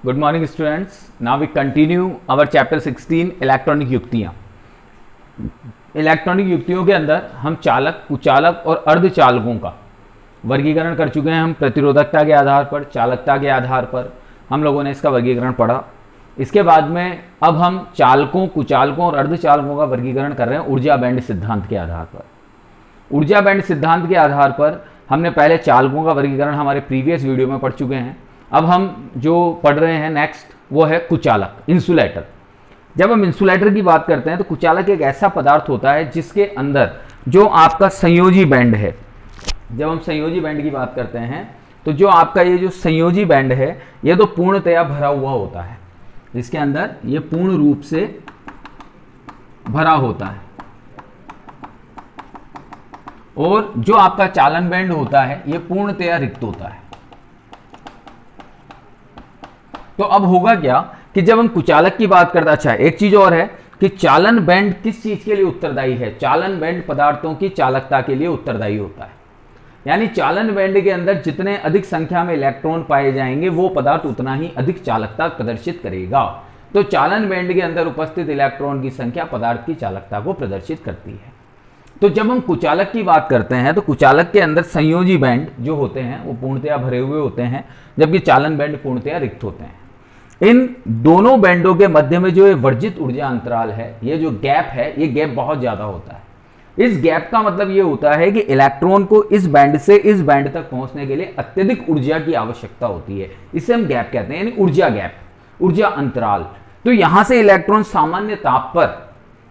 Good morning students. Now we continue our chapter 16 electronic युक्तियां। Electronic युक्तियों के अंदर हम चालक, कुचालक और अर्धचालकों का वर्गीकरण कर चुके हैं। हम प्रतिरोधकता के आधार पर, चालकता के आधार पर हम लोगों ने इसका वर्गीकरण पढ़ा। इसके बाद में अब हम चालकों, कुचालकों और अर्धचालकों का वर्गीकरण कर रहे हैं ऊर्जा बैंड सिद्धांत के आधार पर। ऊर्जा बैंड सिद्धांत के आधार पर हमने पहले चालकों का वर्गीकरण हमारे प्रीवियस वीडियो में पढ़ चुके हैं। अब हम जो पढ़ रहे हैं नेक्स्ट वो है कुचालक, इंसुलेटर। जब हम इंसुलेटर की बात करते हैं तो कुचालक एक ऐसा पदार्थ होता है जिसके अंदर जो आपका संयोजी बैंड है, जब हम संयोजी बैंड की बात करते हैं तो जो आपका ये जो संयोजी बैंड है ये तो पूर्णतया भरा हुआ होता है, इसके अंदर ये पूर्ण रूप से भरा होता है। और जो आपका चालन बैंड होता है ये पूर्णतया रिक्त होता है। तो अब होगा क्या कि जब हम कुचालक की बात करते हैं, अच्छा एक चीज और है कि चालन बैंड किस चीज के लिए उत्तरदायी है? चालन बैंड पदार्थों की चालकता के लिए उत्तरदायी होता है। यानी चालन बैंड के अंदर जितने अधिक संख्या में इलेक्ट्रॉन पाए जाएंगे वो पदार्थ उतना ही अधिक चालकता प्रदर्शित करेगा। तो चालन बैंड के अंदर उपस्थित इलेक्ट्रॉन की संख्या पदार्थ की चालकता को प्रदर्शित करती है। तो जब हम कुचालक की बात करते हैं तो कुचालक के अंदर संयोजी बैंड जो होते हैं वो पूर्णतया भरे हुए होते हैं, जबकि चालन बैंड पूर्णतया रिक्त होते हैं। इन दोनों बैंडों के मध्य में जो ये वर्जित ऊर्जा अंतराल है, ये जो गैप है, ये गैप बहुत ज्यादा होता है। इस गैप का मतलब ये होता है कि इलेक्ट्रॉन को इस बैंड से इस बैंड तक पहुंचने के लिए अत्यधिक ऊर्जा की आवश्यकता होती है। इसे हम गैप कहते हैं, यानी ऊर्जा गैप, ऊर्जा अंतराल। तो यहां से इलेक्ट्रॉन सामान्य ताप पर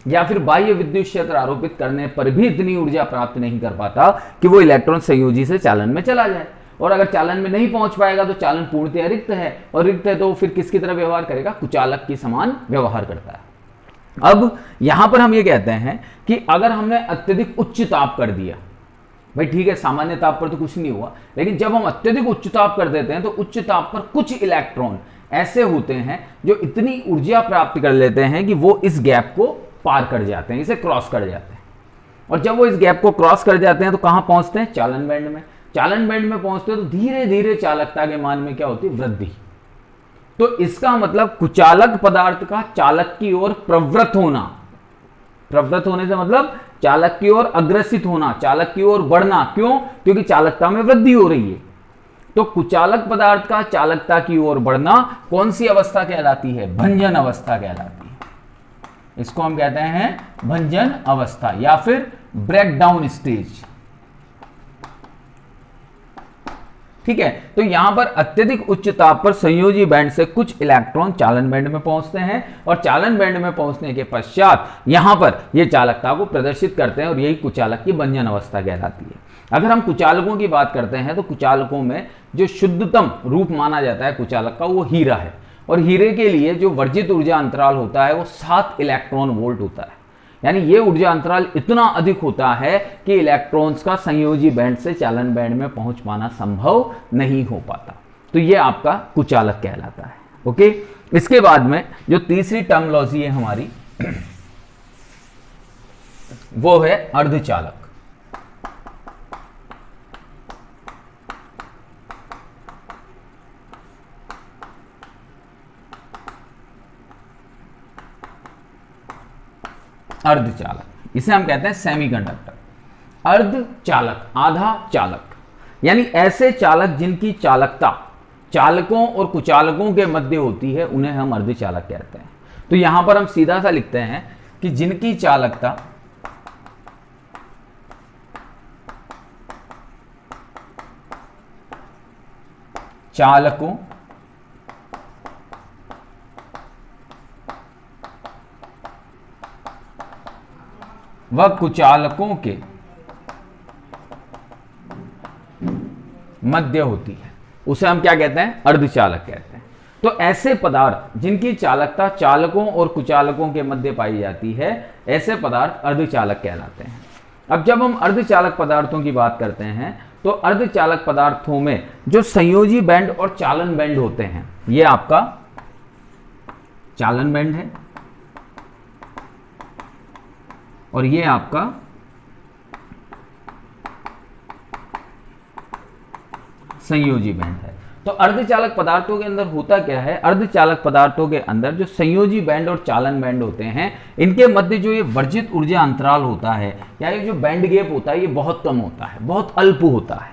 या फिर बाह्य विद्युत क्षेत्र आरोपित करने पर भी इतनी ऊर्जा प्राप्त नहीं कर पाता कि वो इलेक्ट्रॉन संयोजी से चालन में चला जाए। और अगर चालन में नहीं पहुंच पाएगा तो चालन पूर्णतया रिक्त है, और रिक्त है तो फिर किसकी तरह व्यवहार करेगा? कुचालक की समान व्यवहार करता है। अब यहां पर हम ये कहते हैं कि अगर हमने अत्यधिक उच्च ताप कर दिया, भाई ठीक है सामान्य ताप पर तो कुछ नहीं हुआ, लेकिन जब हम अत्यधिक उच्च ताप कर देते हैं तो उच्च ताप पर कुछ इलेक्ट्रॉन ऐसे होते हैं जो इतनी ऊर्जा प्राप्त कर लेते हैं कि वो इस गैप को पार कर जाते हैं, इसे क्रॉस कर जाते हैं। और जब वो इस गैप को क्रॉस कर जाते हैं तो कहां पहुंचते हैं? चालन बैंड में। चालन बैंड में पहुंचते हैं तो धीरे धीरे चालकता के मान में क्या होती है? वृद्धि। तो इसका मतलब कुचालक पदार्थ का चालक की ओर प्रवृत्त होना, प्रवृत्त होने से मतलब चालक की ओर अग्रसित होना, चालक की ओर बढ़ना। क्यों? क्योंकि चालकता में वृद्धि हो रही है। तो कुचालक पदार्थ का चालकता की ओर बढ़ना कौन सी अवस्था कहलाती है? भंजन अवस्था कहलाती है। इसको हम कहते हैं भंजन अवस्था या फिर ब्रेकडाउन स्टेज। ठीक है, तो यहां पर अत्यधिक उच्च ताप पर संयोजी बैंड से कुछ इलेक्ट्रॉन चालन बैंड में पहुंचते हैं, और चालन बैंड में पहुंचने के पश्चात यहां पर ये चालकता को प्रदर्शित करते हैं, और यही कुचालक की भंजन अवस्था कहलाती है। अगर हम कुचालकों की बात करते हैं तो कुचालकों में जो शुद्धतम रूप माना जाता है कुचालक का वो हीरा है, और हीरे के लिए जो वर्जित ऊर्जा अंतराल होता है वो 7 इलेक्ट्रॉन वोल्ट होता है। यानी ये ऊर्जा अंतराल इतना अधिक होता है कि इलेक्ट्रॉन्स का संयोजी बैंड से चालन बैंड में पहुंच पाना संभव नहीं हो पाता। तो ये आपका कुचालक कहलाता है। ओके, इसके बाद में जो तीसरी टर्मिनोलॉजी है हमारी वो है अर्धचालक। अर्धचालक, इसे हम कहते हैं सेमीकंडक्टर। अर्धचालक, आधा चालक, यानी ऐसे चालक जिनकी चालकता चालकों और कुचालकों के मध्य होती है उन्हें हम अर्धचालक कहते हैं। तो यहां पर हम सीधा सा लिखते हैं कि जिनकी चालकता चालकों व कुचालकों के मध्य होती है उसे हम क्या कहते हैं? अर्धचालक कहते हैं। तो ऐसे पदार्थ जिनकी चालकता चालकों और कुचालकों के मध्य पाई जाती है, ऐसे पदार्थ अर्धचालक कहलाते हैं। अब जब हम अर्धचालक पदार्थों की बात करते हैं तो अर्धचालक पदार्थों में जो संयोजी बैंड और चालन बैंड होते हैं, ये आपका चालन बैंड है और ये आपका संयोजी बैंड है। तो अर्धचालक पदार्थों के अंदर होता क्या है, अर्धचालक पदार्थों के अंदर जो संयोजी बैंड और चालन बैंड होते हैं, इनके मध्य जो ये वर्जित ऊर्जा अंतराल होता है या ये जो बैंड गैप होता है, ये बहुत कम होता है, बहुत अल्प होता है।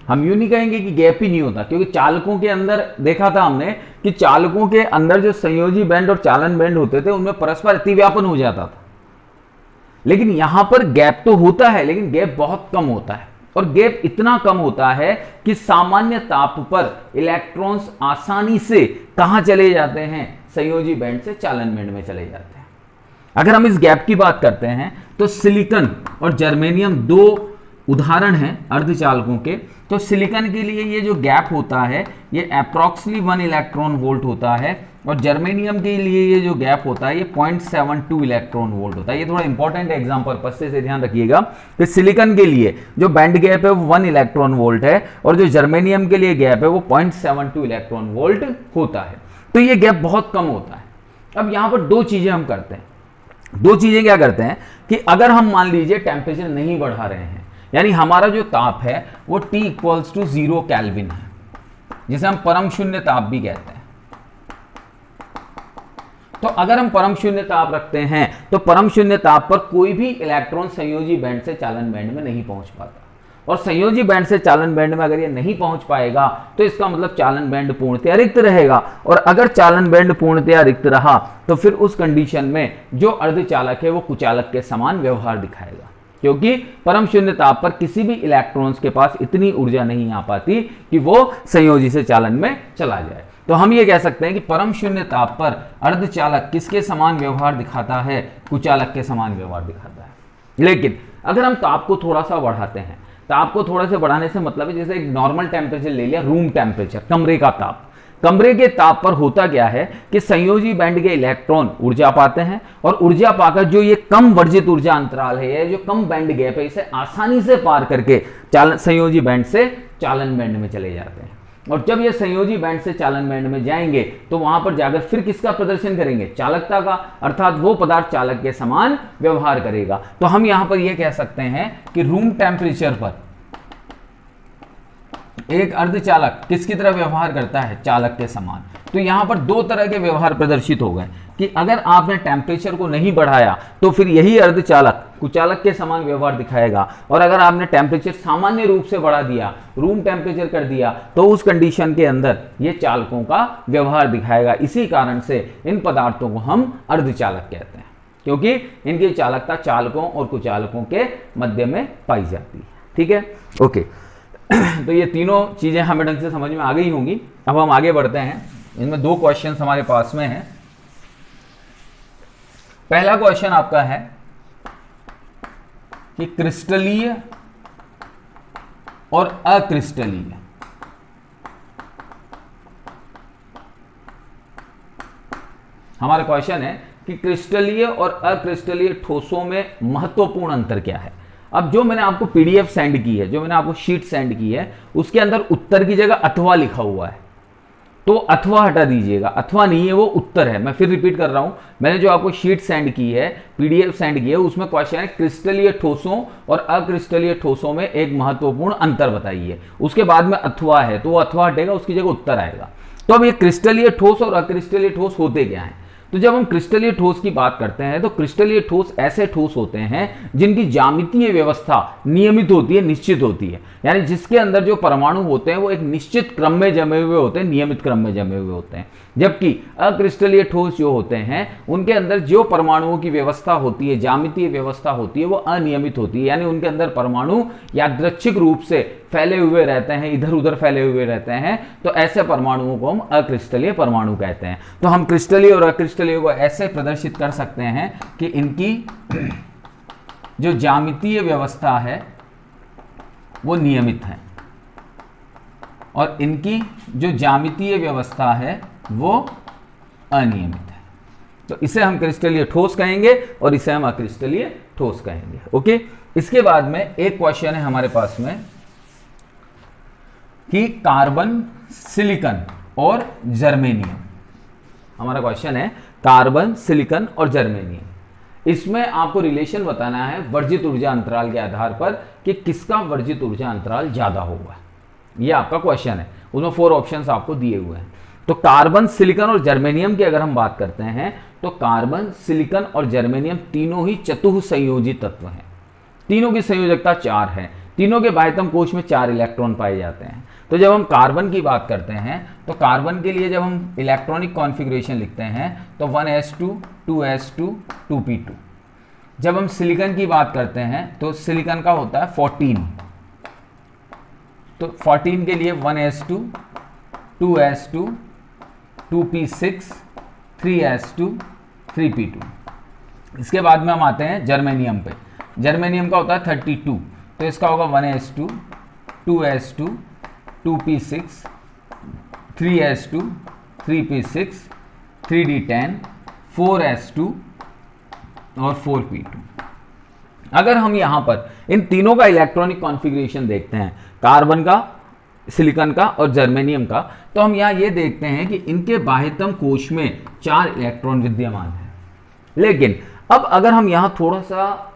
हम यूं नहीं कहेंगे कि गैप ही नहीं होता, क्योंकि चालकों के अंदर देखा था हमने कि चालकों के अंदर जो संयोजी बैंड और चालन बैंड होते थे उनमें परस्पर अतिव्यापन हो जाता था। लेकिन यहां पर गैप तो होता है, लेकिन गैप बहुत कम होता है, और गैप इतना कम होता है कि सामान्य ताप पर इलेक्ट्रॉन्स आसानी से कहां चले जाते हैं, संयोजी बैंड से चालन बैंड में चले जाते हैं। अगर हम इस गैप की बात करते हैं तो सिलिकॉन और जर्मेनियम दो उदाहरण हैं अर्धचालकों के। तो सिलिकॉन के लिए ये जो गैप होता है ये अप्रॉक्सिमेटली 1 इलेक्ट्रॉन वोल्ट होता है, और जर्मेनियम के लिए ये जो गैप होता है ये 0.72 इलेक्ट्रॉन वोल्ट होता है। ये थोड़ा इंपॉर्टेंट एग्जाम पर्पस से ध्यान रखिएगा कि सिलिकॉन के लिए जो बैंड गैप है वो 1 इलेक्ट्रॉन वोल्ट है, और जो जर्मेनियम के लिए गैप है वो 0.72 इलेक्ट्रॉन वोल्ट होता है। तो ये गैप बहुत कम होता है। अब यहां पर दो चीजें हम करते हैं, दो चीजें क्या करते हैं कि अगर हम मान लीजिए टेम्परेचर नहीं बढ़ा रहे हैं, यानी हमारा जो ताप है वो T = 0 केल्विन है, जिसे हम परम शून्य ताप भी कहते हैं। तो अगर हम परम शून्य ताप रखते हैं तो परम शून्य ताप पर कोई भी इलेक्ट्रॉन संयोजी बैंड से चालन बैंड में नहीं पहुंच पाता, और संयोजी बैंड से चालन बैंड में अगर ये नहीं पहुंच पाएगा तो इसका मतलब चालन बैंड पूर्णतया रिक्त रहेगा, और अगर चालन बैंड पूर्णतया रिक्त रहा तो फिर उस कंडीशन में जो अर्धचालक है वो कुचालक के समान व्यवहार दिखाएगा, क्योंकि परम शून्य ताप पर किसी भी इलेक्ट्रॉन्स के पास इतनी ऊर्जा नहीं आ पाती कि वो संयोजी से चालन में चला जाए। तो हम ये कह सकते हैं कि परम शून्य ताप पर अर्धचालक किसके समान व्यवहार दिखाता है, कुचालक के समान व्यवहार दिखाता है। लेकिन अगर हम ताप को थोड़ा सा बढ़ाते हैं, ताप को थोड़ा सा बढ़ाने से मतलब है जैसे एक नॉर्मल टेम्परेचर ले लिया, रूम टेम्परेचर, कमरे का ताप। कमरे के ताप पर होता क्या है कि संयोजी बैंड के इलेक्ट्रॉन ऊर्जा पाते हैं, और ऊर्जा पाकर जो ये कम वर्जित ऊर्जा अंतराल है, ये जो कम बैंड गैप है, इसे आसानी से पार करके संयोजी बैंड से चालन बैंड में चले जाते हैं। और जब ये संयोजी बैंड से चालन बैंड में जाएंगे तो वहां पर जाकर फिर किसका प्रदर्शन करेंगे, चालकता का, अर्थात वो पदार्थ चालक के समान व्यवहार करेगा। तो हम यहां पर यह कह सकते हैं कि रूम टेम्परेचर पर एक अर्धचालक किसकी तरह व्यवहार करता है, चालक के समान। तो यहां पर दो तरह के व्यवहार प्रदर्शित हो गए कि अगर आपने टेम्परेचर को नहीं बढ़ाया तो फिर यही अर्धचालक कुचालक के समान व्यवहार दिखाएगा, और अगर आपने टेम्परेचर सामान्य रूप से बढ़ा दिया, रूम टेम्परेचर कर दिया, तो उस कंडीशन के अंदर ये चालकों का व्यवहार दिखाएगा। इसी कारण से इन पदार्थों को हम अर्धचालक कहते हैं, क्योंकि इनकी चालकता चालकों और कुचालकों के मध्य में पाई जाती है। ठीक है, ओके। तो ये तीनों चीजें हमें ढंग से समझ में आ गई होंगी। अब हम आगे बढ़ते हैं, इनमें दो क्वेश्चन हमारे पास में हैं। पहला क्वेश्चन आपका है कि क्रिस्टलीय और अक्रिस्टलीय हमारा क्वेश्चन है कि क्रिस्टलीय और अक्रिस्टलीय ठोसों में महत्वपूर्ण अंतर क्या है। अब जो मैंने आपको पीडीएफ सेंड की है, जो मैंने आपको शीट सेंड की है, उसके अंदर उत्तर की जगह अथवा लिखा हुआ है, तो अथवा हटा दीजिएगा, अथवा नहीं है वो उत्तर है। मैं फिर रिपीट कर रहा हूं, मैंने जो आपको शीट सेंड की है, पीडीएफ सेंड की है, उसमें क्वेश्चन है क्रिस्टलीय ठोसों और अक्रिस्टलीय ठोसों में एक महत्वपूर्ण अंतर बताइए। उसके बाद में अथवा है तो वो अथवा हटेगा, उसकी जगह उत्तर आएगा। तो अब ये क्रिस्टलीय ठोस और अक्रिस्टलीय ठोस होते क्या हैं। तो जब हम क्रिस्टलीय ठोस की बात करते हैं तो क्रिस्टलीय ठोस ऐसे ठोस होते हैं जिनकी ज्यामितीय व्यवस्था नियमित होती है, निश्चित होती है, यानी जिसके अंदर जो परमाणु होते हैं वो एक निश्चित क्रम में जमे हुए होते हैं, नियमित क्रम में जमे हुए होते हैं। जबकि अक्रिस्टलीय ठोस जो होते हैं उनके अंदर जो परमाणुओं की व्यवस्था होती है, ज्यामितीय व्यवस्था होती है, वो अनियमित होती है, यानी उनके अंदर परमाणु यादृच्छिक रूप से फैले हुए रहते हैं, इधर उधर फैले हुए रहते हैं। तो ऐसे परमाणुओं को हम अक्रिस्टलीय परमाणु कहते हैं। तो हम क्रिस्टलीय और अक्रिस्टलीय को ऐसे प्रदर्शित कर सकते हैं कि इनकी जो ज्यामितीय व्यवस्था है वो नियमित है, और इनकी जो ज्यामितीय व्यवस्था है वो अनियमित है। तो इसे हम क्रिस्टलीय ठोस कहेंगे और इसे हम अक्रिस्टलीय ठोस कहेंगे। ओके, इसके बाद में एक क्वेश्चन है हमारे पास में कि कार्बन, सिलिकॉन और जर्मेनियम। हमारा क्वेश्चन है कार्बन, सिलिकॉन और जर्मेनियम। इसमें आपको रिलेशन बताना है वर्जित ऊर्जा अंतराल के आधार पर कि किसका वर्जित ऊर्जा अंतराल ज्यादा होगा। यह आपका क्वेश्चन है, उसमें 4 ऑप्शंस आपको दिए हुए हैं। तो कार्बन, सिलिकॉन और जर्मेनियम की अगर हम बात करते हैं तो कार्बन, सिलिकॉन और जर्मेनियम तीनों ही चतुःसंयोजी तत्व हैं। तीनों की संयोजकता 4 है। तीनों के बाह्यतम कोश में 4 इलेक्ट्रॉन पाए जाते हैं। तो जब हम कार्बन की बात करते हैं तो कार्बन के लिए जब हम इलेक्ट्रॉनिक कॉन्फ़िगरेशन लिखते हैं तो 1s2 2s2 2p2। जब हम सिलिकॉन की बात करते हैं तो सिलिकॉन का होता है 14। तो 14 के लिए 1s2 2s2 2p6 3s2 3p2। इसके बाद में हम आते हैं जर्मेनियम पे। जर्मेनियम का होता है 32, तो इसका होगा 1s2 2s2 2p6 3s2 3p6 3d10 4s2 और 4p2। अगर हम यहां पर इन तीनों का इलेक्ट्रॉनिक कॉन्फ़िगरेशन देखते हैं, कार्बन का, सिलिकॉन का और जर्मेनियम का, तो हम यहां ये देखते हैं कि इनके बाह्यतम कोश में 4 इलेक्ट्रॉन विद्यमान है। लेकिन अब अगर हम यहां थोड़ा सा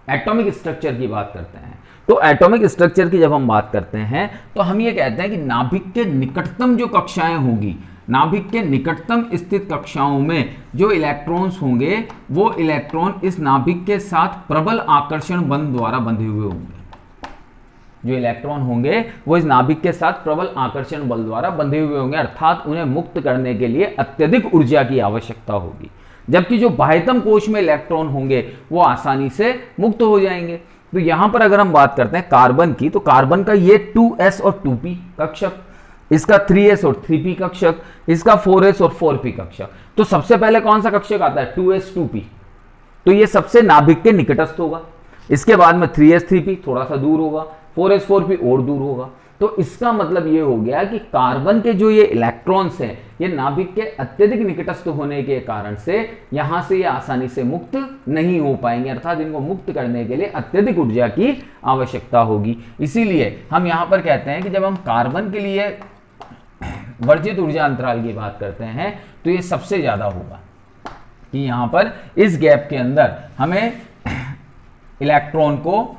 एटॉमिक स्ट्रक्चर की बात करते हैं तो एटॉमिक स्ट्रक्चर की जब हम बात करते हैं तो हम ये कहते हैं कि नाभिक के निकटतम जो कक्षाएं होंगी, नाभिक के निकटतम स्थित कक्षाओं में जो इलेक्ट्रॉन्स होंगे वो इलेक्ट्रॉन इस नाभिक के साथ प्रबल आकर्षण बल द्वारा बंधे हुए होंगे। जो इलेक्ट्रॉन होंगे वो इस नाभिक के साथ प्रबल आकर्षण बल द्वारा बंधे हुए होंगे, अर्थात उन्हें मुक्त करने के लिए अत्यधिक ऊर्जा की आवश्यकता होगी। जबकि जो बाह्यतम कोश में इलेक्ट्रॉन होंगे वो आसानी से मुक्त हो जाएंगे। तो यहां पर अगर हम बात करते हैं कार्बन की, तो कार्बन का ये 2s और 2p कक्षक, इसका 3s और 3p कक्षक, इसका 4s और 4p कक्षक। तो सबसे पहले कौन सा कक्षक आता है? 2s 2p। तो ये सबसे नाभिक के निकटस्थ होगा। इसके बाद में 3s 3p थोड़ा सा दूर होगा, 4s 4p और दूर होगा। तो इसका मतलब ये हो गया कि कार्बन के जो ये इलेक्ट्रॉन्स हैं ये नाभिक के अत्यधिक निकटस्थ होने के कारण से यहां से ये आसानी से मुक्त नहीं हो पाएंगे, अर्थात इनको मुक्त करने के लिए अत्यधिक ऊर्जा की आवश्यकता होगी। इसीलिए हम यहां पर कहते हैं कि जब हम कार्बन के लिए वर्जित ऊर्जा अंतराल की बात करते हैं तो ये सबसे ज्यादा होगा कि यहां पर इस गैप के अंदर हमें इलेक्ट्रॉन को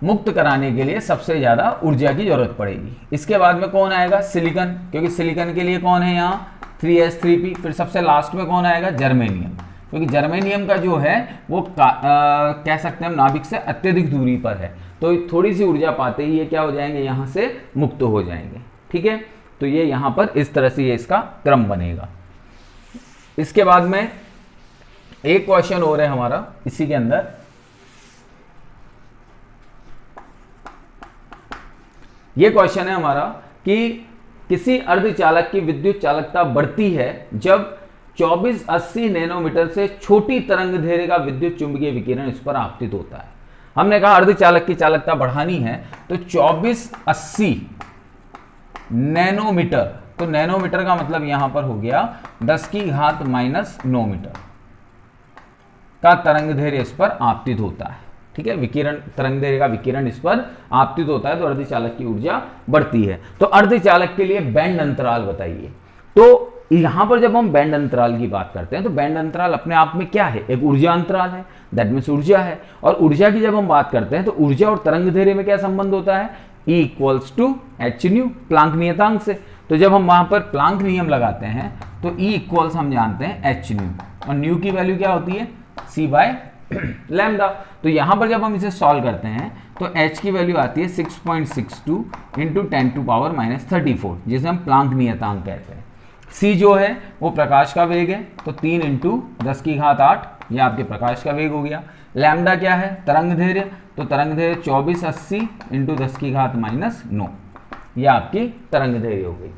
मुक्त कराने के लिए सबसे ज्यादा ऊर्जा की जरूरत पड़ेगी। इसके बाद में कौन आएगा? सिलिकॉन, क्योंकि सिलिकॉन के लिए कौन है यहाँ 3s 3p। फिर सबसे लास्ट में कौन आएगा? जर्मेनियम, क्योंकि जर्मेनियम का जो है वो कह सकते हैं हम नाभिक से अत्यधिक दूरी पर है, तो थोड़ी सी ऊर्जा पाते ही ये क्या हो जाएंगे? यहाँ से मुक्त हो जाएंगे। ठीक है, तो ये यहाँ पर इस तरह से ये इसका क्रम बनेगा। इसके बाद में एक क्वेश्चन और है हमारा इसी के अंदर। ये क्वेश्चन है हमारा कि किसी अर्धचालक की विद्युत चालकता बढ़ती है जब 2480 नैनोमीटर से छोटी तरंग दैर्घ्य का विद्युत चुंबकीय विकिरण इस पर आपतित होता है। हमने कहा अर्धचालक की चालकता बढ़ानी है तो 2480 नैनोमीटर, तो नैनोमीटर का मतलब यहां पर हो गया 10⁻⁻9 मीटर का तरंग दैर्घ्य इस पर आपतित होता है। ठीक है, विकिरण, तरंग दैर्घ्य का विकिरण इस पर आपतित होता है तो अर्धचालक की ऊर्जा बढ़ती है। तो अर्धचालक के लिए बैंड अंतराल बताइए। तो यहां पर जब हम बैंड अंतराल की बात करते हैं तो बैंड अंतराल अपने आप में क्या है? एक ऊर्जा अंतराल है, दैट मीन्स ऊर्जा है। और ऊर्जा की जब हम बात करते हैं तो ऊर्जा और तरंग दैर्घ्य में क्या संबंध होता है? E = hν, प्लांक नियतांक से। तो जब हम वहां पर प्लांक नियम लगाते हैं तो E हम जानते हैं hν, और न्यू की वैल्यू क्या होती है? c/λ। तो यहां पर जब हम इसे सॉल्व करते हैं तो h की वैल्यू आती है 6.62 × 10⁻34, जिसे हम प्लांक नियतांक कहते हैं। c जो है वो प्रकाश का वेग है, तो 3 × 10⁸ ये आपके प्रकाश का वेग हो गया। लैम्डा क्या है? तरंग दैर्घ्य, तो तरंग दैर्घ्य 2480 × 10⁻9 ये आपकी तरंग दैर्घ्य हो गई।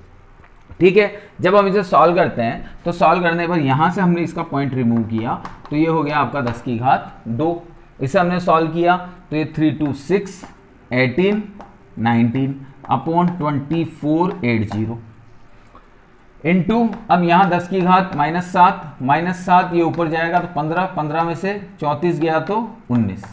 ठीक है, जब हम इसे सॉल्व करते हैं तो सॉल्व करने पर यहां से हमने इसका पॉइंट रिमूव किया तो ये हो गया आपका 10⁻2। इसे हमने सॉल्व किया तो ये 3 2 6 18 19 अपॉन 2480 इंटू, अब यहाँ 10⁻7 ये ऊपर जाएगा तो 15 में से 34 गया तो 19,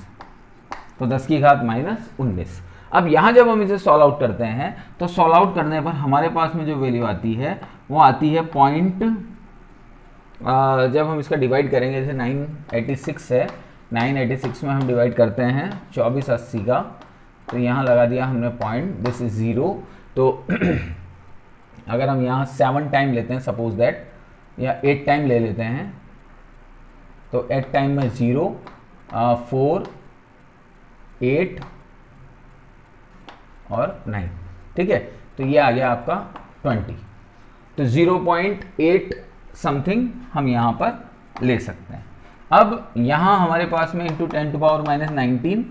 तो 10⁻19। अब यहाँ जब हम इसे सॉल्व आउट करते हैं तो सॉल्व आउट करने पर हमारे पास में जो वैल्यू आती है वो आती है पॉइंट, जब हम इसका डिवाइड करेंगे, जैसे 986 है, 986 में हम डिवाइड करते हैं 2480 का, तो यहाँ लगा दिया हमने पॉइंट, दिस इज 0, तो अगर हम यहाँ 7 टाइम लेते हैं सपोज दैट, या 8 टाइम ले लेते हैं, तो 8 टाइम में 0, 4, 8 और 9, ठीक है। तो ये आ गया आपका 20। तो 0.8 समथिंग हम यहाँ पर ले सकते हैं। अब यहाँ हमारे पास में इंटू 10⁻⁻19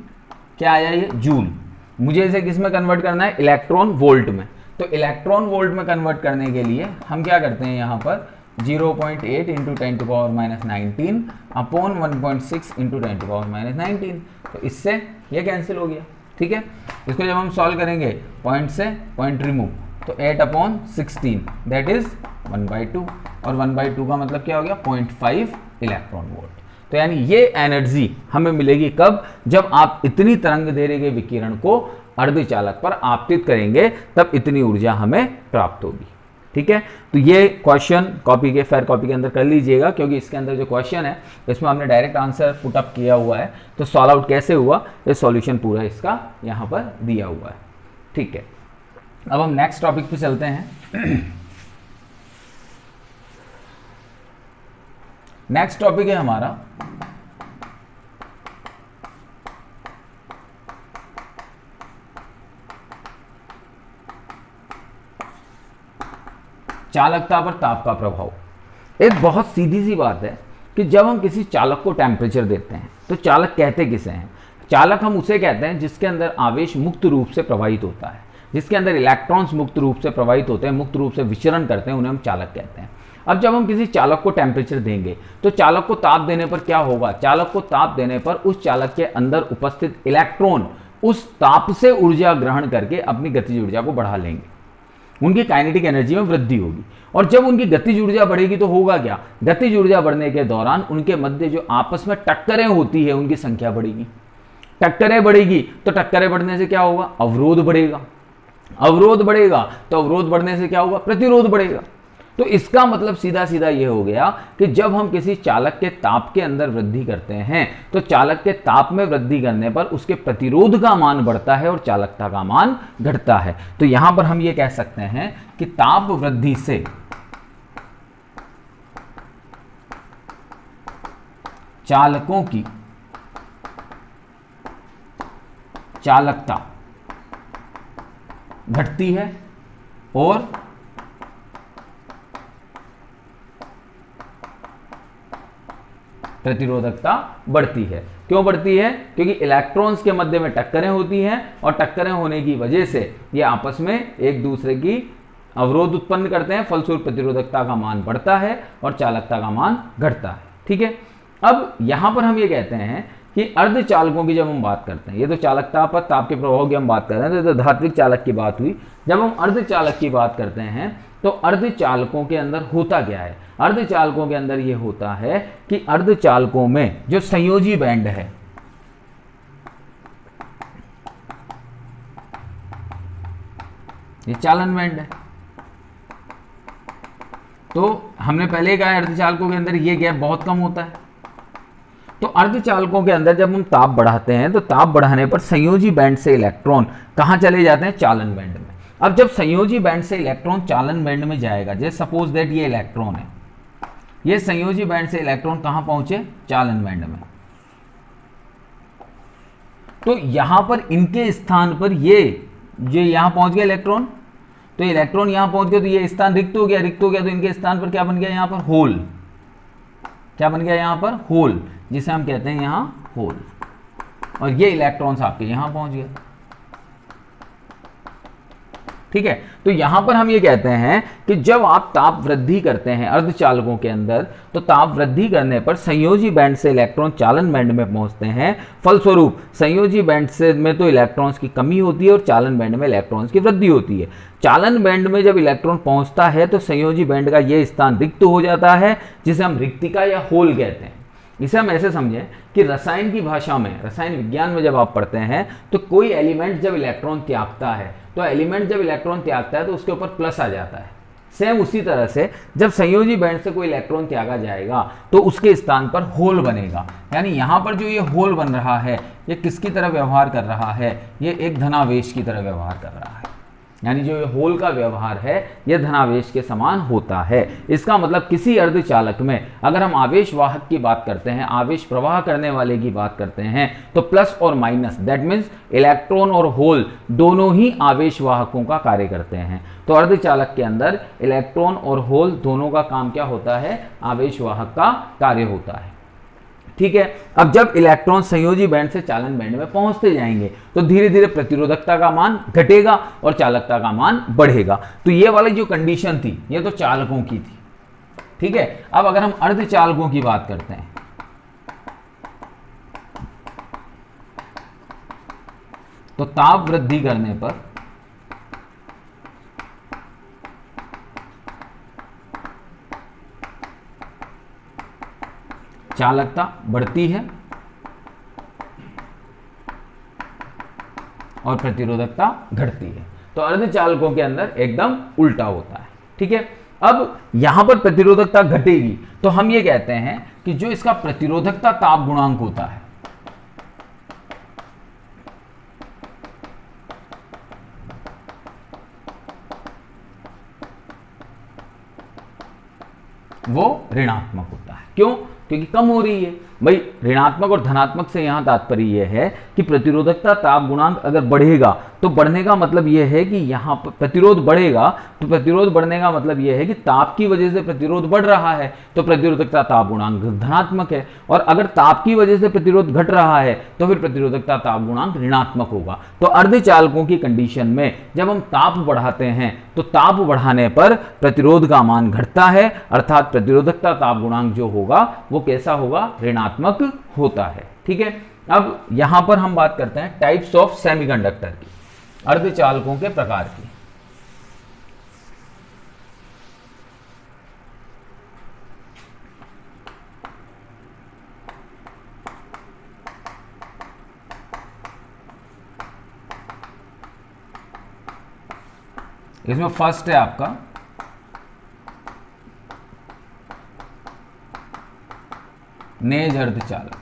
क्या आया, ये जूल। मुझे इसे किस में कन्वर्ट करना है, इलेक्ट्रॉन वोल्ट में। तो इलेक्ट्रॉन वोल्ट में कन्वर्ट करने के लिए हम क्या करते हैं, यहाँ पर 0.8 इंटू 10⁻⁻19 अपॉन 1.6 इंटू 10⁻⁻19। तो इससे ये कैंसिल हो गया, ठीक है। इसको जब हम सॉल्व करेंगे, पॉइंट से पॉइंट रिमूव, तो 8/16 दैट इज 1/2, और 1/2 का मतलब क्या हो गया, 0.5 इलेक्ट्रॉन वोल्ट। तो यानी ये एनर्जी हमें मिलेगी कब, जब आप इतनी तरंग दैर्घ्य के विकिरण को अर्धचालक पर आपतित करेंगे, तब इतनी ऊर्जा हमें प्राप्त होगी, ठीक है। तो ये क्वेश्चन कॉपी के, फेयर कॉपी के अंदर कर लीजिएगा, क्योंकि इसके अंदर जो क्वेश्चन है इसमें हमने डायरेक्ट आंसर पुट अप किया हुआ है। तो सॉल्व आउट कैसे हुआ, ये सॉल्यूशन पूरा इसका यहाँ पर दिया हुआ है, ठीक है। अब हम नेक्स्ट टॉपिक पे चलते हैं। नेक्स्ट टॉपिक है हमारा चालकता पर ताप का प्रभाव। एक बहुत सीधी सी बात है कि जब हम किसी चालक को टेम्परेचर देते हैं तो चालक कहते किसे हैं, चालक हम उसे कहते हैं जिसके अंदर आवेश मुक्त रूप से प्रवाहित होता है, जिसके अंदर इलेक्ट्रॉन्स मुक्त रूप से प्रवाहित होते हैं, मुक्त रूप से विचरण करते हैं, उन्हें हम चालक कहते हैं। अब जब हम किसी चालक को टेम्परेचर देंगे तो चालक को ताप देने पर क्या होगा, चालक को ताप देने पर उस चालक के अंदर उपस्थित इलेक्ट्रॉन उस ताप से ऊर्जा ग्रहण करके अपनी गतिज ऊर्जा को बढ़ा लेंगे, उनकी काइनेटिक एनर्जी में वृद्धि होगी। और जब उनकी गतिज ऊर्जा बढ़ेगी तो होगा क्या, गतिज ऊर्जा बढ़ने के दौरान उनके मध्य जो आपस में टक्करें होती है उनकी संख्या बढ़ेगी। टक्करें बढ़ेगी तो टक्करें बढ़ने से क्या होगा, अवरोध बढ़ेगा। अवरोध बढ़ेगा तो अवरोध बढ़ने से क्या होगा, प्रतिरोध बढ़ेगा। तो इसका मतलब सीधा सीधा ये हो गया कि जब हम किसी चालक के ताप के अंदर वृद्धि करते हैं तो चालक के ताप में वृद्धि करने पर उसके प्रतिरोध का मान बढ़ता है और चालकता का मान घटता है। तो यहां पर हम ये कह सकते हैं कि ताप वृद्धि से चालकों की चालकता घटती है और प्रतिरोधकता बढ़ती है। क्यों बढ़ती है, क्योंकि इलेक्ट्रॉन्स के मध्य में टक्करें होती हैं और टक्करें होने की वजह से ये आपस में एक दूसरे की अवरोध उत्पन्न करते हैं, फलस्वरूप प्रतिरोधकता का मान बढ़ता है और चालकता का मान घटता है, ठीक है। अब यहां पर हम ये कहते हैं कि अर्धचालकों की जब हम बात करते हैं, ये तो चालकता पर ताप के प्रभाव की हम बात कर रहे हैं, तो धात्विक चालक की बात हुई। जब हम अर्धचालक की बात करते हैं तो अर्धचालकों के अंदर होता क्या है, अर्धचालकों के अंदर ये होता है कि अर्धचालकों में जो संयोजी बैंड है, ये चालन बैंड है। तो हमने पहले कहा अर्धचालकों के अंदर ये गैप बहुत कम होता है। तो अर्धचालकों के अंदर जब हम ताप बढ़ाते हैं तो ताप बढ़ाने पर संयोजी बैंड से इलेक्ट्रॉन कहां चले जाते हैं, चालन बैंड में। अब जब संयोजी बैंड से इलेक्ट्रॉन चालन बैंड में जाएगा, जैसे सपोज दैट ये इलेक्ट्रॉन है, ये संयोजी बैंड से इलेक्ट्रॉन कहां पहुंचे, चालन बैंड में। तो यहां पर इनके स्थान पर ये यहां पहुंच गया इलेक्ट्रॉन, तो इलेक्ट्रॉन यहां पहुंच गया तो ये स्थान रिक्त हो गया, रिक्त हो गया तो इनके स्थान पर क्या बन गया, यहां पर होल। क्या बन गया यहां पर, होल, जिसे हम कहते हैं यहां होल। और ये इलेक्ट्रॉन्स आपके यहां पहुंच गए, ठीक है। तो यहां पर हम ये कहते हैं कि जब आप ताप वृद्धि करते हैं अर्धचालकों के अंदर, तो ताप वृद्धि करने पर संयोजी बैंड से इलेक्ट्रॉन चालन बैंड में पहुंचते हैं। फलस्वरूप संयोजी बैंड से में तो इलेक्ट्रॉन्स की कमी होती है और चालन बैंड में इलेक्ट्रॉन्स की वृद्धि होती है। चालन बैंड में जब इलेक्ट्रॉन पहुंचता है तो संयोजी बैंड का यह स्थान रिक्त हो जाता है, जिसे हम रिक्तिका या होल कहते हैं। इसे हम ऐसे समझें कि रसायन की भाषा में, रसायन विज्ञान में जब आप पढ़ते हैं तो कोई एलिमेंट जब इलेक्ट्रॉन त्यागता है, तो एलिमेंट जब इलेक्ट्रॉन त्यागता है तो उसके ऊपर प्लस आ जाता है। सेम उसी तरह से जब संयोजी बैंड से कोई इलेक्ट्रॉन त्यागा जाएगा तो उसके स्थान पर होल बनेगा। यानी यहां पर जो ये होल बन रहा है, ये किसकी तरह व्यवहार कर रहा है, ये एक धनावेश की तरह व्यवहार कर रहा है। यानी जो ये होल का व्यवहार है यह धनावेश के समान होता है। इसका मतलब किसी अर्धचालक में अगर हम आवेश वाहक की बात करते हैं, आवेश प्रवाह करने वाले की बात करते हैं, तो प्लस और माइनस, दैट मीन्स इलेक्ट्रॉन और होल दोनों ही आवेश वाहकों का कार्य करते हैं। तो अर्धचालक के अंदर इलेक्ट्रॉन और होल दोनों का काम क्या होता है? आवेश वाहक का कार्य होता है। ठीक है। अब जब इलेक्ट्रॉन संयोजी बैंड से चालन बैंड में पहुंचते जाएंगे तो धीरे धीरे प्रतिरोधकता का मान घटेगा और चालकता का मान बढ़ेगा। तो ये वाली जो कंडीशन थी ये तो चालकों की थी। ठीक है। अब अगर हम अर्धचालकों की बात करते हैं तो ताप वृद्धि करने पर चालकता बढ़ती है और प्रतिरोधकता घटती है। तो अर्धचालकों के अंदर एकदम उल्टा होता है। ठीक है। अब यहां पर प्रतिरोधकता घटेगी तो हम ये कहते हैं कि जो इसका प्रतिरोधकता ताप गुणांक होता है वो ऋणात्मक होता है। क्यों? क्योंकि कम हो रही है। भाई ऋणात्मक और धनात्मक से यहां तात्पर्य यह है कि प्रतिरोधकता ताप गुणांक अगर बढ़ेगा तो बढ़ने का मतलब यह है कि यहां पर प्रतिरोध बढ़ेगा, तो प्रतिरोध बढ़ने का मतलब यह है कि ताप की वजह से प्रतिरोध बढ़ रहा है, तो प्रतिरोधकता ताप गुणांक धनात्मक है। और अगर ताप की वजह से प्रतिरोध घट रहा है तो फिर प्रतिरोधकता ताप गुणांक ऋणात्मक होगा। तो अर्धचालकों की कंडीशन में जब हम ताप बढ़ाते हैं तो ताप बढ़ाने पर प्रतिरोध का मान घटता है, अर्थात प्रतिरोधकता ताप गुणांक जो होगा वो कैसा होगा? ऋणात्मक होता है। ठीक है। अब यहां पर हम बात करते हैं टाइप्स ऑफ सेमीकंडक्टर की, अर्धचालकों के प्रकार की। इसमें फर्स्ट है आपका नेज अर्धचालक।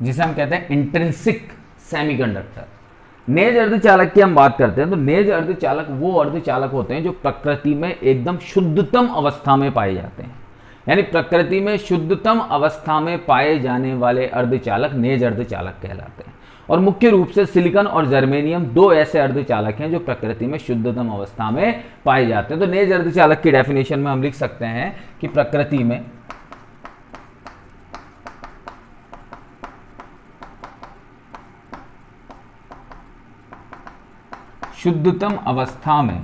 जिसे हम कहते हैं इंट्रिंसिक सेमीकंडक्टर। नेज अर्धचालक की हम बात करते हैं तो नेज अर्धचालक वो अर्धचालक होते हैं जो प्रकृति में एकदम शुद्धतम अवस्था में पाए जाते हैं। यानी प्रकृति में शुद्धतम अवस्था में पाए जाने वाले अर्धचालक नेज अर्धचालक कहलाते हैं। और मुख्य रूप से सिलिकॉन और जर्मेनियम दो ऐसे अर्धचालक हैं जो प्रकृति में शुद्धतम अवस्था में पाए जाते हैं। तो नेज अर्धचालक की डेफिनेशन में हम लिख सकते हैं कि प्रकृति में शुद्धतम अवस्था में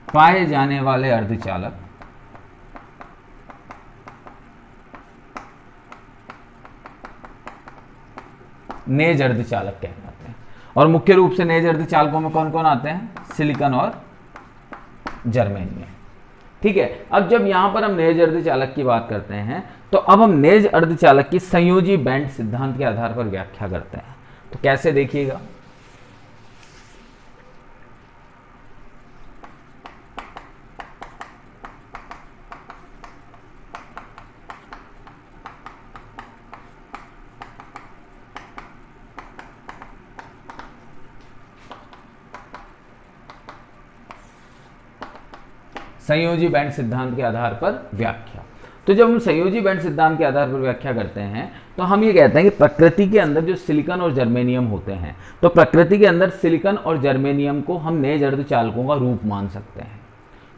पाए जाने वाले अर्धचालक नेज अर्धचालक कहलाते हैं। और मुख्य रूप से नेज अर्धचालकों में कौन कौन आते हैं? सिलिकॉन और जर्मेनियम। ठीक है। अब जब यहां पर हम नेज अर्धचालक की बात करते हैं तो अब हम नेज अर्धचालक की संयोजी बैंड सिद्धांत के आधार पर व्याख्या करते हैं। तो कैसे देखिएगा, संयोजी बैंड सिद्धांत के आधार पर व्याख्या। तो जब हम संयोजी बैंड सिद्धांत के आधार पर व्याख्या करते हैं तो हम ये कहते हैं कि प्रकृति के अंदर जो सिलिकॉन और जर्मेनियम होते हैं, तो प्रकृति के अंदर सिलिकॉन और जर्मेनियम को हम नेज अर्धचालकों का रूप मान सकते हैं।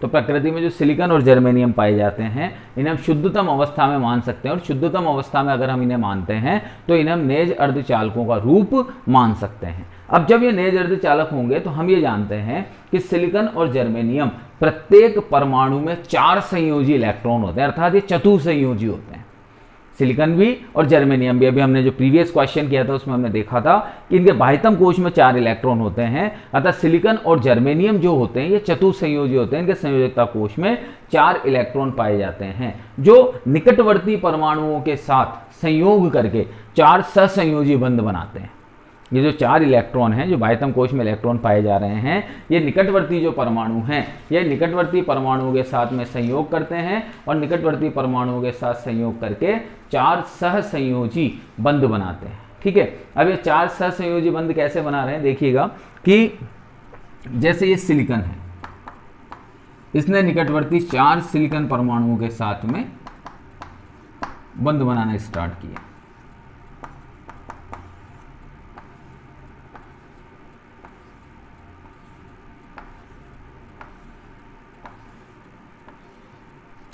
तो प्रकृति में जो सिलिकॉन और जर्मेनियम पाए जाते हैं इन्हें हम शुद्धतम अवस्था में मान सकते हैं, और शुद्धतम अवस्था में अगर हम इन्हें मानते हैं तो इन्हें हम नेज अर्धचालकों का रूप मान सकते हैं। अब जब ये नेज अर्धचालक होंगे तो हम ये जानते हैं कि सिलिकॉन और जर्मेनियम प्रत्येक परमाणु में 4 संयोजी इलेक्ट्रॉन होते हैं, अर्थात ये चतुसंयोजी होते हैं। सिलिकॉन भी और जर्मेनियम भी, अभी हमने जो प्रीवियस क्वेश्चन किया था उसमें हमने देखा था कि इनके बाह्यतम कोश में 4 इलेक्ट्रॉन होते हैं, अतः सिलिकॉन और जर्मेनियम जो होते हैं ये चतुसंयोजी होते हैं। इनके संयोजकता कोश में 4 इलेक्ट्रॉन पाए जाते हैं जो निकटवर्ती परमाणुओं के साथ संयोग करके 4 सहसंयोजी बंध बनाते हैं। ये जो 4 इलेक्ट्रॉन हैं, जो बाह्यतम कोश में इलेक्ट्रॉन पाए जा रहे हैं, ये निकटवर्ती जो परमाणु हैं, ये निकटवर्ती परमाणुओं के साथ में संयोग करते हैं और निकटवर्ती परमाणुओं के साथ संयोग करके 4 सहसंयोजी बंध बनाते हैं। ठीक है, अब ये 4 सहसंयोजी बंध कैसे बना रहे हैं देखिएगा कि जैसे ये सिलिकॉन है, इसने निकटवर्ती 4 सिलिकॉन परमाणुओं के साथ में बंध बनाना स्टार्ट किया।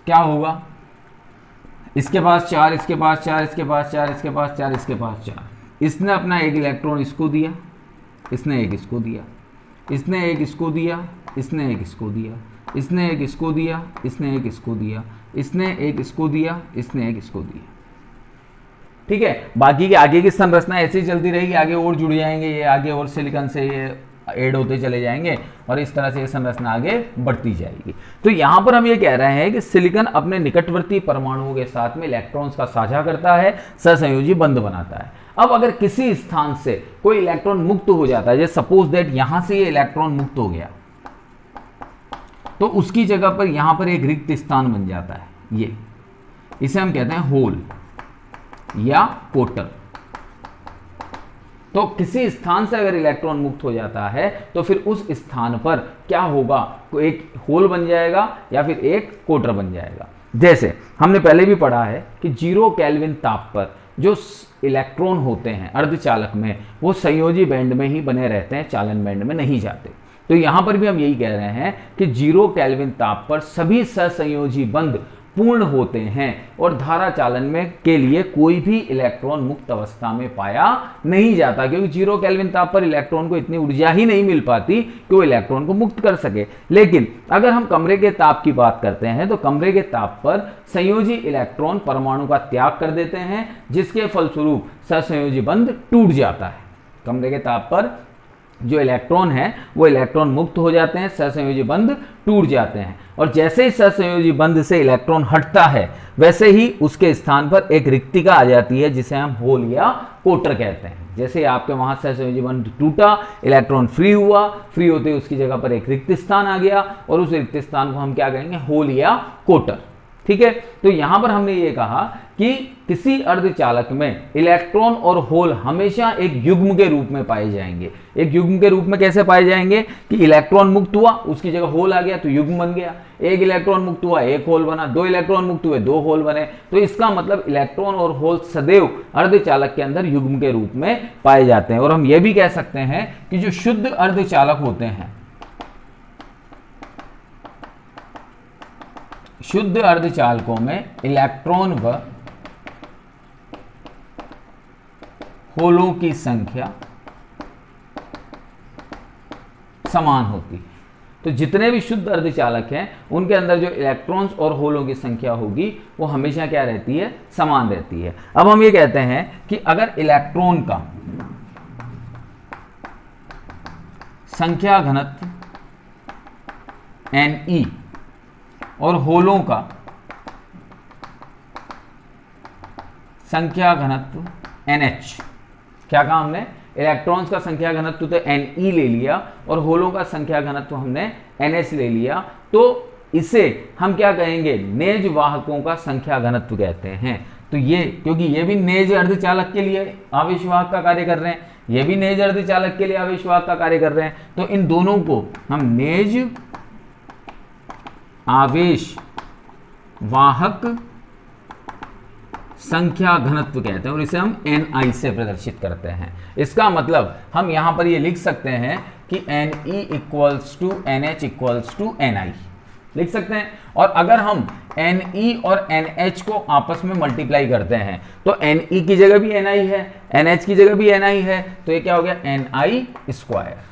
क्या होगा, इसके पास 4, इसके पास 4, इसके पास 4, इसके पास 4, इसके पास 4, इसने अपना एक इलेक्ट्रॉन इसको दिया, इसने एक इसको दिया, इसने एक इसको दिया, इसने एक इसको दिया, इसने एक इसको दिया, इसने एक इसको दिया, इसने एक इसको दिया, इसने एक इसको दिया। ठीक है, बाकी के आगे की संरचना ऐसे ही चलती रहेगी, आगे और जुड़ जाएंगे, ये आगे और सिलिकॉन से ये ऐड होते चले जाएंगे और इस तरह से ये संरचना आगे बढ़ती जाएगी। तो यहां पर हम ये कह रहे हैं कि सिलिकॉन अपने निकटवर्ती परमाणुओं के साथ में इलेक्ट्रॉन्स का साझा करता है, सहसंयोजी बंध बनाता है। अब अगर किसी स्थान से कोई इलेक्ट्रॉन मुक्त हो जाता है, जैसे सपोज दैट यहां से ये इलेक्ट्रॉन मुक्त हो गया, तो उसकी जगह पर यहां पर एक रिक्त स्थान बन जाता है, ये इसे हम कहते हैं होल या कोटर। तो किसी स्थान से अगर इलेक्ट्रॉन मुक्त हो जाता है तो फिर उस स्थान पर क्या होगा, कोई एक होल बन जाएगा या फिर एक कोटर बन जाएगा। जैसे हमने पहले भी पढ़ा है कि 0 केल्विन ताप पर जो इलेक्ट्रॉन होते हैं अर्धचालक में, वो संयोजी बैंड में ही बने रहते हैं, चालन बैंड में नहीं जाते। तो यहां पर भी हम यही कह रहे हैं कि 0 केल्विन ताप पर सभी सहसंयोजी बंध पूर्ण होते हैं और धारा चालन में के लिए कोई भी इलेक्ट्रॉन मुक्त अवस्था में पाया नहीं जाता, क्योंकि 0 केल्विन ताप पर इलेक्ट्रॉन को इतनी ऊर्जा ही नहीं मिल पाती कि वो इलेक्ट्रॉन को मुक्त कर सके। लेकिन अगर हम कमरे के ताप की बात करते हैं तो कमरे के ताप पर संयोजी इलेक्ट्रॉन परमाणु का त्याग कर देते हैं, जिसके फलस्वरूप सहसंयोजी बंध टूट जाता है। कमरे के ताप पर जो इलेक्ट्रॉन है वो इलेक्ट्रॉन मुक्त हो जाते हैं, सहसंयोजी बंध टूट जाते हैं, और जैसे ही सहसंयोजी बंध से इलेक्ट्रॉन हटता है वैसे ही उसके स्थान पर एक रिक्तिका आ जाती है, जिसे हम होल या कोटर कहते हैं। जैसे आपके वहां सहसंयोजी बंध टूटा, इलेक्ट्रॉन फ्री हुआ, फ्री होते ही उसकी जगह पर एक रिक्त स्थान आ गया और उस रिक्त स्थान को हम क्या कहेंगे, होल या कोटर। ठीक है, तो यहां पर हमने ये कहा कि किसी अर्धचालक में इलेक्ट्रॉन और होल हमेशा एक युग्म के रूप में पाए जाएंगे। एक युग्म के रूप में कैसे पाए जाएंगे कि इलेक्ट्रॉन मुक्त हुआ, उसकी जगह होल आ गया तो युग्म बन गया। एक इलेक्ट्रॉन मुक्त हुआ, एक होल बना, 2 इलेक्ट्रॉन मुक्त हुए, 2 होल बने। तो इसका मतलब इलेक्ट्रॉन और होल सदैव अर्धचालक के अंदर युग्म के रूप में पाए जाते हैं। और हम ये भी कह सकते हैं कि जो शुद्ध अर्धचालक होते हैं, शुद्ध अर्धचालकों में इलेक्ट्रॉन व होलों की संख्या समान होती है। तो जितने भी शुद्ध अर्धचालक हैं उनके अंदर जो इलेक्ट्रॉन्स और होलों की संख्या होगी वो हमेशा क्या रहती है, समान रहती है। अब हम ये कहते हैं कि अगर इलेक्ट्रॉन का संख्या घनत्व Ne और होलों का संख्या घनत्व NH, क्या कहा हमने, इलेक्ट्रॉन्स का संख्या घनत्व तो Ne ले लिया और होलों का संख्या घनत्व हमने NH ले लिया, तो इसे हम क्या कहेंगे, नेज वाहकों का संख्या घनत्व कहते हैं। तो ये, क्योंकि ये भी नेज अर्धचालक के लिए आवेश वाहक का कार्य कर रहे हैं, ये भी नेज अर्धचालक के लिए आवेश वाहक का कार्य कर रहे हैं, तो इन दोनों को हम नेज आवेश वाहक संख्या घनत्व कहते हैं और इसे हम Ni से प्रदर्शित करते हैं। इसका मतलब हम यहां पर ये लिख सकते हैं कि Ne equals to NH equals to Ni लिख सकते हैं। और अगर हम Ne और NH को आपस में मल्टीप्लाई करते हैं तो Ne की जगह भी Ni है, NH की जगह भी Ni है, तो ये क्या हो गया, Ni स्क्वायर।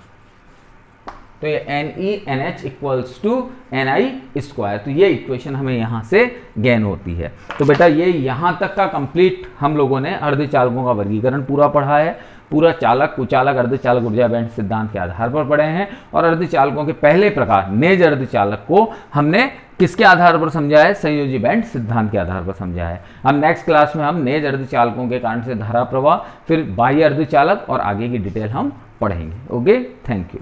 तो ये NeNH equals to Ni square. तो ये इक्वेशन हमें यहां से गेन होती है। तो बेटा ये यहां तक का कंप्लीट हम लोगों ने अर्धचालकों का वर्गीकरण पूरा पढ़ा है। पूरा चालक, कुचालक, अर्धचालक ऊर्जा बैंड सिद्धांत के आधार पर पढ़े हैं और अर्धचालकों के पहले प्रकार नेज अर्धचालक को हमने किसके आधार पर समझा है? संयोजी बैंड सिद्धांत के आधार पर समझा है। हम नेक्स्ट क्लास में हम नेज अर्धचालकों के कारण से धारा प्रवाह, फिर बाह्य अर्धचालक और आगे की डिटेल हम पढ़ेंगे। Okay, thank you.